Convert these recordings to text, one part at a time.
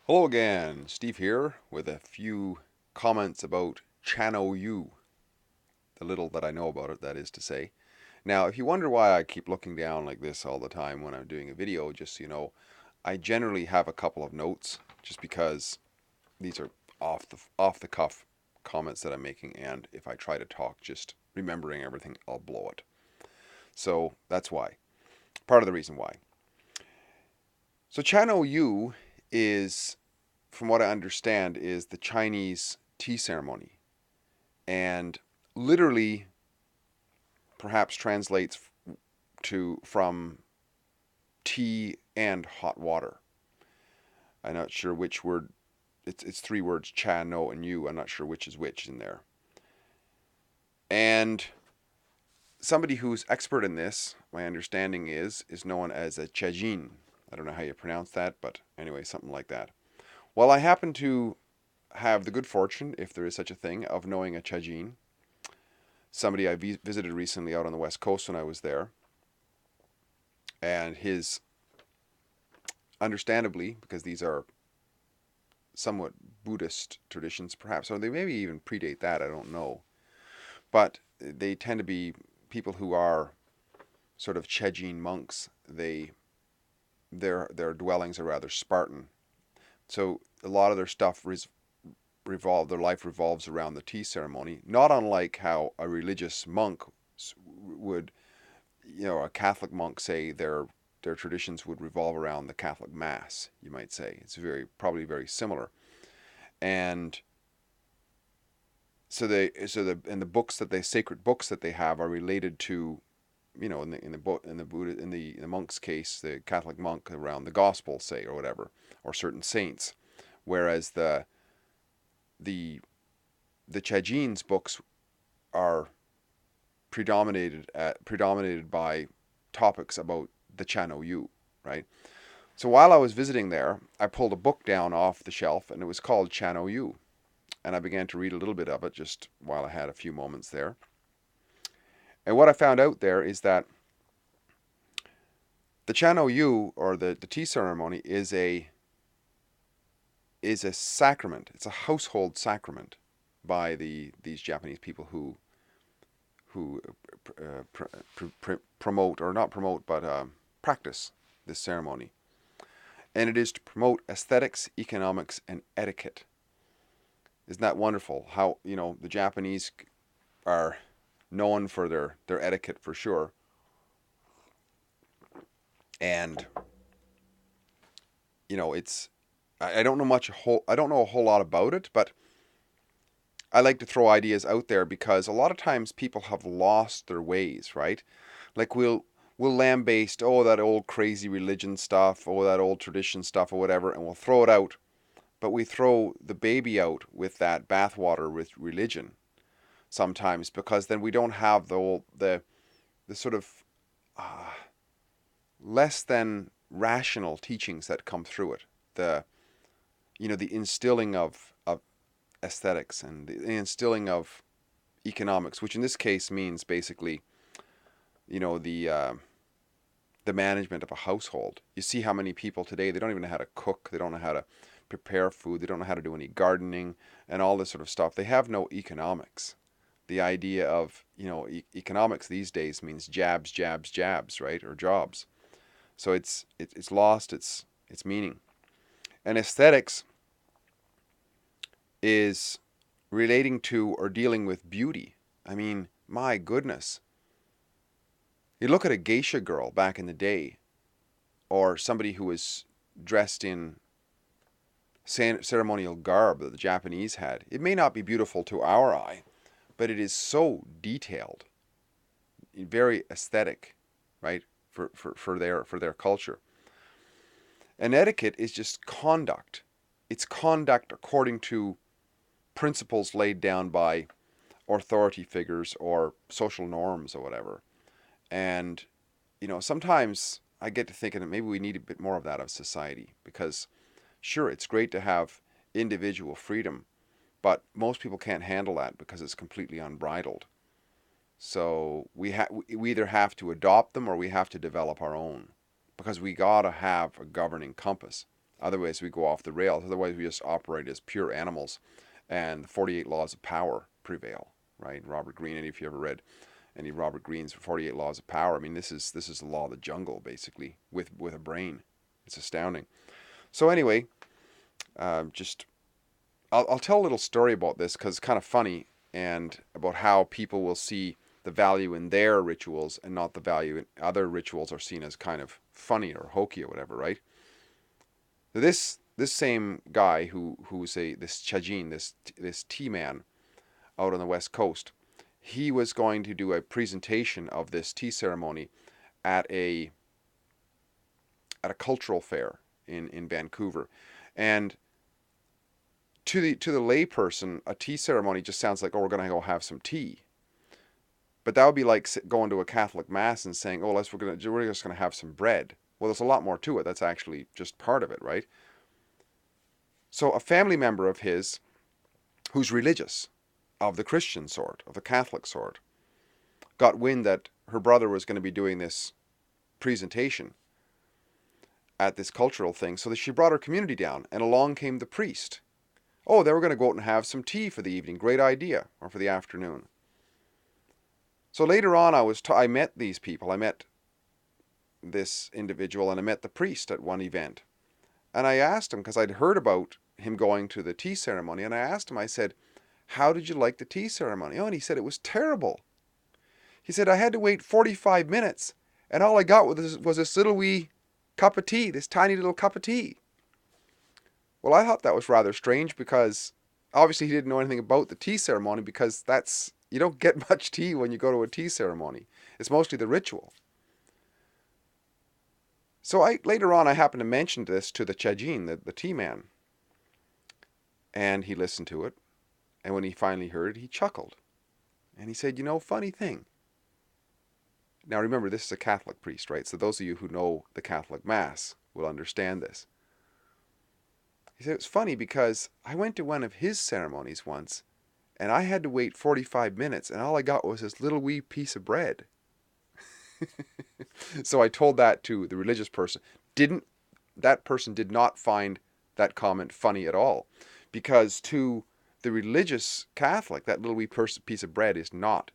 Hello again, Steve here with a few comments about Chano Yu, the little that I know about it, that is to say. Now, if you wonder why I keep looking down like this all the time when I'm doing a video, just so you know, I generally have a couple of notes just because these are off the cuff comments that I'm making, and if I try to talk just remembering everything, I'll blow it. So that's why. Part of the reason why. So Chano Yu is, from what I understand, is the Chinese tea ceremony, and literally perhaps translates to from tea and hot water. I'm not sure which word. It's three words: cha, no, and you. I'm not sure which is which in there. And somebody who's expert in this, my understanding is known as a chajin. I don't know how you pronounce that, but anyway, something like that. Well, I happen to have the good fortune, if there is such a thing, of knowing a chajin, somebody I visited recently out on the West Coast when I was there, and his, understandably, because these are somewhat Buddhist traditions, perhaps, or they maybe even predate that, I don't know, but they tend to be people who are sort of Chejin monks. Their dwellings are rather Spartan, so a lot of their stuff their life revolves around the tea ceremony, not unlike how a religious monk would, a Catholic monk, say their traditions would revolve around the Catholic Mass. You might say it's probably very similar, and the books that they sacred books that they have are related to, in the monk's case, the Catholic monk, around the gospel, say, or whatever, or certain saints, whereas the the Chajin's books are predominated by topics about the Chano Yu, right? So while I was visiting there, I pulled a book down off the shelf, and it was called Chano Yu, and I began to read a little bit of it just while I had a few moments there. And what I found out there is that the Chano Yu, or the tea ceremony, is a sacrament. It's a household sacrament by these Japanese people who promote, or not promote, but practice this ceremony. And it is to promote aesthetics, economics, and etiquette. Isn't that wonderful? How, the Japanese are known for their etiquette, for sure. And it's, I don't know I don't know a whole lot about it, but I like to throw ideas out there because a lot of times people have lost their ways, right? Like we'll lambaste, oh, that old crazy religion stuff, oh, that old tradition stuff, or whatever, and we'll throw it out. But we throw the baby out with that bathwater with religion sometimes, because then we don't have the sort of uh, less than rational teachings that come through it. The instilling of aesthetics, and the instilling of economics, which in this case means basically, you know, the uh, the management of a household. You see how many people today, they don't even know how to cook, they don't know how to prepare food, they don't know how to do any gardening and all this sort of stuff. They have no economics. The idea of, economics these days means jabs, jabs, jabs, right? Or jobs. So it's lost its meaning. And aesthetics is relating to or dealing with beauty. I mean, my goodness. You look at a geisha girl back in the day, or somebody who was dressed in ceremonial garb that the Japanese had. It may not be beautiful to our eye, but it is so detailed, very aesthetic, right? For their culture. And etiquette is just conduct. It's conduct according to principles laid down by authority figures or social norms or whatever. And, sometimes I get to thinking that maybe we need a bit more of that of society, because sure, it's great to have individual freedom, but most people can't handle that because it's completely unbridled. So we either have to adopt them or we have to develop our own, because we gotta have a governing compass. Otherwise, we go off the rails. Otherwise, we just operate as pure animals, and the 48 laws of power prevail, right? Robert Greene, and if you ever read any Robert Greene's 48 Laws of Power, I mean, this is the law of the jungle, basically, with a brain. It's astounding. So anyway, just I'll tell a little story about this because it's kind of funny, and about how people will see the value in their rituals and not the value in other rituals are seen as kind of funny or hokey or whatever, right? This same guy who's this Chajin, this tea man out on the west coast, he was going to do a presentation of this tea ceremony at a cultural fair in Vancouver, and to the layperson, a tea ceremony just sounds like, oh, we're going to go have some tea. But that would be like going to a Catholic mass and saying, oh, we're just going to have some bread. Well, there's a lot more to it. That's actually just part of it, right? So a family member of his who's religious, of the Christian sort, of the Catholic sort, got wind that her brother was going to be doing this presentation at this cultural thing, so that she brought her community down, and along came the priest. Oh, they were going to go out and have some tea for the evening. Great idea, or for the afternoon. So later on, I met these people. I met this individual, and I met the priest at one event. And I asked him, because I'd heard about him going to the tea ceremony, and I asked him, I said, how did you like the tea ceremony? Oh, and he said it was terrible. He said, I had to wait 45 minutes, and all I got was this little wee cup of tea, this tiny little cup of tea. Well, I thought that was rather strange, because obviously he didn't know anything about the tea ceremony, because you don't get much tea when you go to a tea ceremony. It's mostly the ritual. So later on I happened to mention this to the Chajin, the tea man. And he listened to it. And when he finally heard it, he chuckled. And he said, funny thing. Now remember, this is a Catholic priest, right? So those of you who know the Catholic Mass will understand this. He said, it's funny because I went to one of his ceremonies once, and I had to wait 45 minutes, and all I got was this little wee piece of bread. So I told that to the religious person. That person did not find that comment funny at all, because to the religious Catholic, that little wee piece of bread is not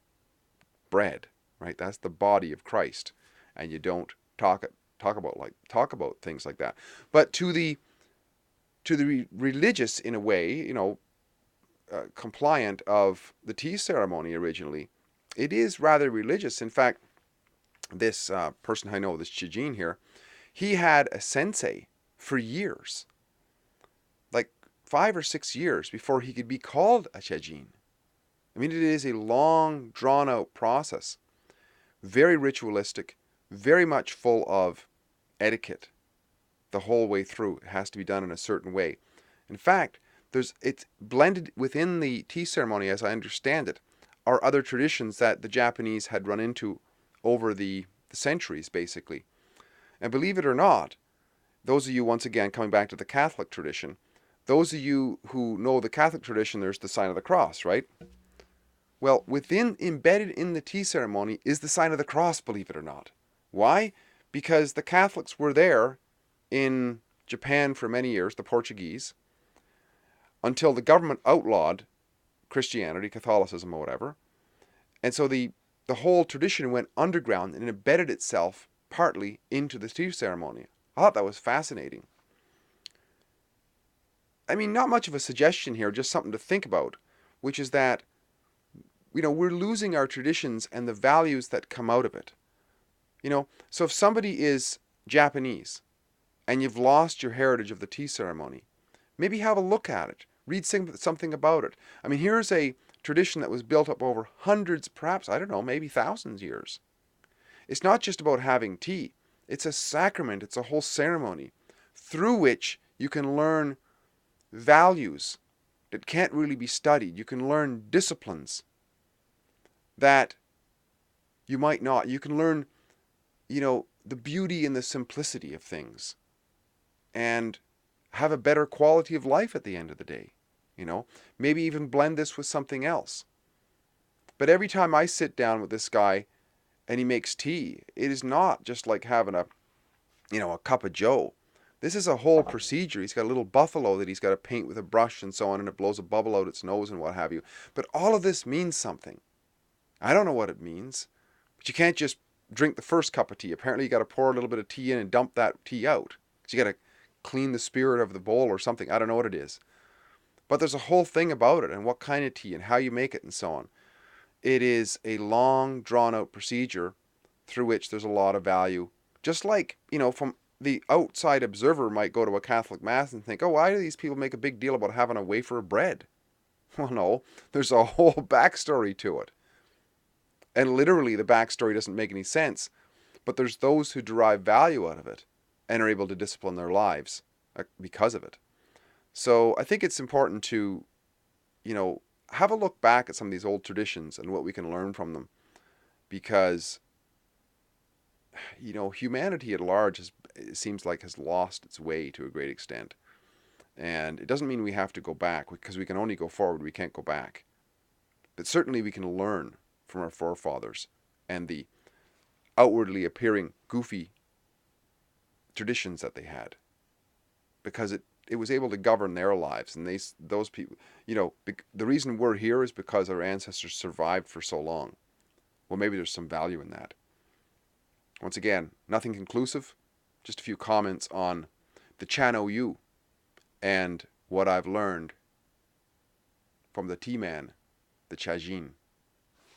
bread, right? That's the body of Christ, and you don't talk about things like that. But to the religious, in a way, compliant of the tea ceremony originally, it is rather religious. In fact, this person I know, this Chijin here, he had a sensei for years, like 5 or 6 years before he could be called a Chijin. I mean, it is a long, drawn-out process, very ritualistic, very much full of etiquette the whole way through. It has to be done in a certain way. In fact, it's blended within the tea ceremony, as I understand it, are other traditions that the Japanese had run into over the centuries, basically. And believe it or not, those of you, once again, coming back to the Catholic tradition, those of you who know the Catholic tradition, there's the sign of the cross, right? Well, embedded in the tea ceremony is the sign of the cross, believe it or not. Why? Because the Catholics were there in Japan for many years, the Portuguese, until the government outlawed Christianity, Catholicism, or whatever. And so the whole tradition went underground and embedded itself partly into the tea ceremony. I thought that was fascinating. I mean, not much of a suggestion here, just something to think about, which is that, we're losing our traditions and the values that come out of it. So if somebody is Japanese and you've lost your heritage of the tea ceremony, maybe have a look at it. Read something about it. I mean, here's a tradition that was built up over hundreds, perhaps, I don't know, maybe thousands of years. It's not just about having tea. It's a sacrament. It's a whole ceremony through which you can learn values that can't really be studied. You can learn disciplines that you might not. You can learn, the beauty and the simplicity of things, and have a better quality of life at the end of the day. Maybe even blend this with something else. But every time I sit down with this guy and he makes tea, it is not just like having a cup of joe. This is a whole procedure. He's got a little buffalo that he's got to paint with a brush and so on, and it blows a bubble out its nose and what have you. But all of this means something. I don't know what it means, but you can't just drink the first cup of tea. Apparently, you got to pour a little bit of tea in and dump that tea out. So you got to clean the spirit of the bowl or something. I don't know what it is. But there's a whole thing about it and what kind of tea and how you make it and so on. It is a long, drawn out procedure through which there's a lot of value. Just like, from the outside observer might go to a Catholic Mass and think, oh, why do these people make a big deal about having a wafer of bread? Well, no, there's a whole backstory to it. And literally, the backstory doesn't make any sense. But there's those who derive value out of it and are able to discipline their lives because of it. So I think it's important to, have a look back at some of these old traditions and what we can learn from them. Because, humanity at large it seems like has lost its way to a great extent. And it doesn't mean we have to go back, because we can only go forward, we can't go back. But certainly we can learn from our forefathers and the outwardly appearing goofy traditions that they had, because it was able to govern their lives. And those people, the reason we're here is because our ancestors survived for so long. Well, maybe there's some value in that. Once again, nothing conclusive, just a few comments on the Chan OU and what I've learned from the T-Man, the Chajin.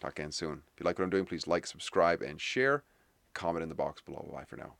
Talk again soon. If you like what I'm doing, please like, subscribe, and share. Comment in the box below. Bye for now.